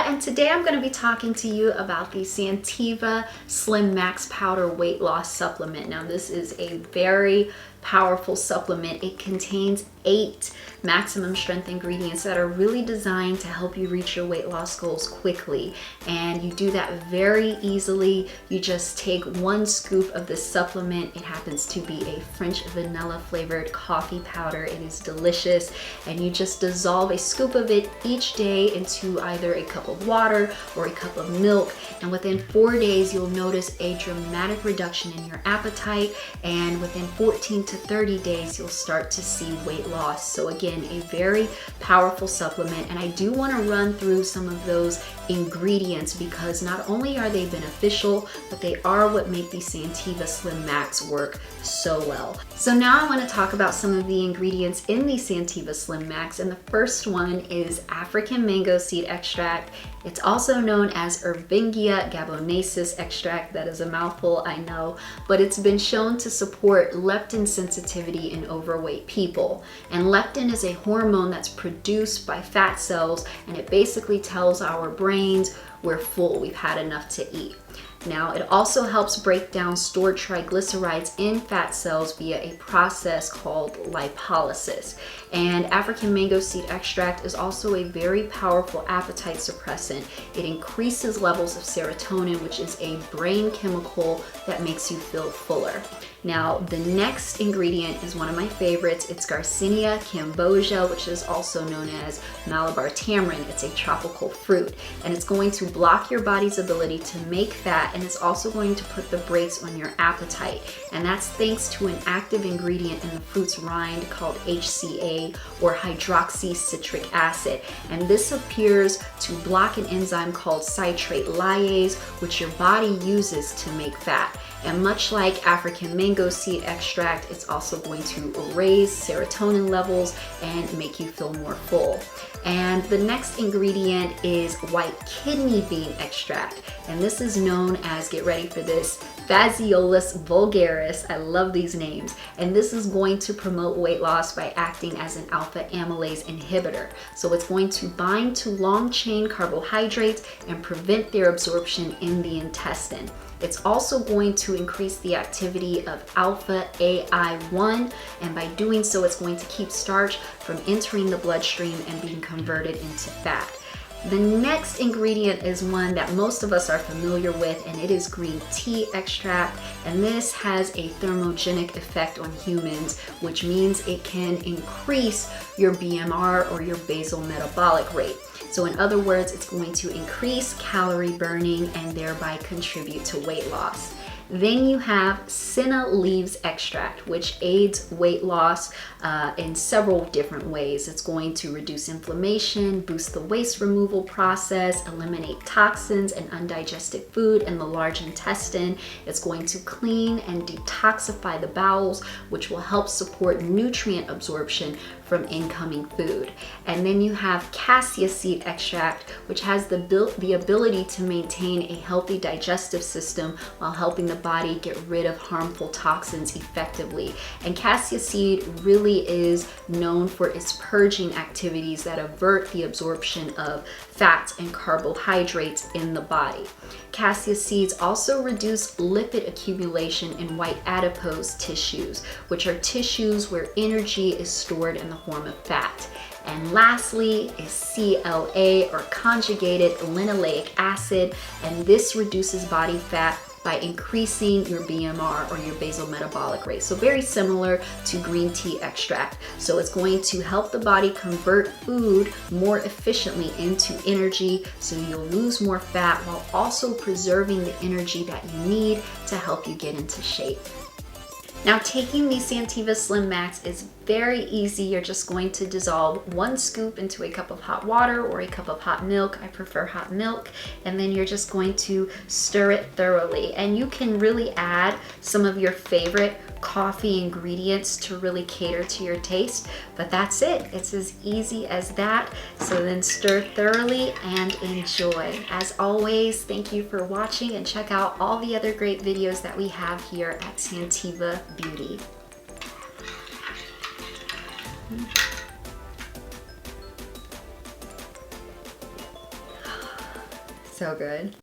and today I'm going to be talking to you about the Santeva Slim Max Powder Weight Loss Supplement. Now, this is a very powerful supplement. It contains 8 maximum strength ingredients that are really designed to help you reach your weight loss goals quickly. And you do that very easily. You just take 1 scoop of this supplement. It happens to be a French vanilla flavored coffee powder. It is delicious. And you just dissolve a scoop of it each day into either a cup of water or a cup of milk. And within 4 days, you'll notice a dramatic reduction in your appetite. And within 14 to 30 days, you'll start to see weight loss. So again, a very powerful supplement. And I do want to run through some of those ingredients because not only are they beneficial, but they are what make the Santeva Slim Max work so well. So now I want to talk about some of the ingredients in the Santeva Slim Max. And the first one is African mango seed extract. It's also known as Ervingia gaboensis extract. That is a mouthful, I know, but it's been shown to support leptin sensitivity in overweight people. And leptin is a hormone that's produced by fat cells, and it basically tells our brains we're full, we've had enough to eat. Now, it also helps break down stored triglycerides in fat cells via a process called lipolysis. And African mango seed extract is also a very powerful appetite suppressant. It increases levels of serotonin, which is a brain chemical that makes you feel fuller. Now, the next ingredient is one of my favorites. It's Garcinia cambogia, which is also known as Malabar tamarind. It's a tropical fruit, and it's going to block your body's ability to make fat, and it's also going to put the brakes on your appetite. And that's thanks to an active ingredient in the fruit's rind called HCA, or hydroxycitric acid. And this appears to block an enzyme called citrate lyase, which your body uses to make fat. And much like African mango seed extract, it's also going to raise serotonin levels and make you feel more full. And the next ingredient is white kidney bean extract. And this is known as, get ready for this, Phaseolus vulgaris. I love these names. And this is going to promote weight loss by acting as an alpha amylase inhibitor. So it's going to bind to long chain carbohydrates and prevent their absorption in the intestine. It's also going to increase the activity of alpha AI1, and by doing so, it's going to keep starch from entering the bloodstream and being converted into fat. The next ingredient is one that most of us are familiar with, and it is green tea extract. And this has a thermogenic effect on humans, which means it can increase your BMR, or your basal metabolic rate. So in other words, it's going to increase calorie burning and thereby contribute to weight loss. Then you have senna leaves extract, which aids weight loss in several different ways. It's going to reduce inflammation, boost the waste removal process, eliminate toxins and undigested food in the large intestine. It's going to clean and detoxify the bowels, which will help support nutrient absorption from incoming food. And then you have cassia seed extract, which has the ability to maintain a healthy digestive system while helping the body get rid of harmful toxins effectively. And cassia seed really is known for its purging activities that avert the absorption of fats and carbohydrates in the body. Cassia seeds also reduce lipid accumulation in white adipose tissues, which are tissues where energy is stored in the form of fat. And lastly is CLA, or conjugated linoleic acid, and this reduces body fat by increasing your BMR, or your basal metabolic rate. So very similar to green tea extract. So it's going to help the body convert food more efficiently into energy, so you'll lose more fat while also preserving the energy that you need to help you get into shape. Now, taking the Santeva Slim Max is very easy. You're just going to dissolve 1 scoop into a cup of hot water or a cup of hot milk. I prefer hot milk. And then you're just going to stir it thoroughly. And you can really add some of your favorite coffee ingredients to really cater to your taste, but that's it. It's as easy as that. So then stir thoroughly and enjoy. As always, thank you for watching, and check out all the other great videos that we have here at Santeva Beauty. So good.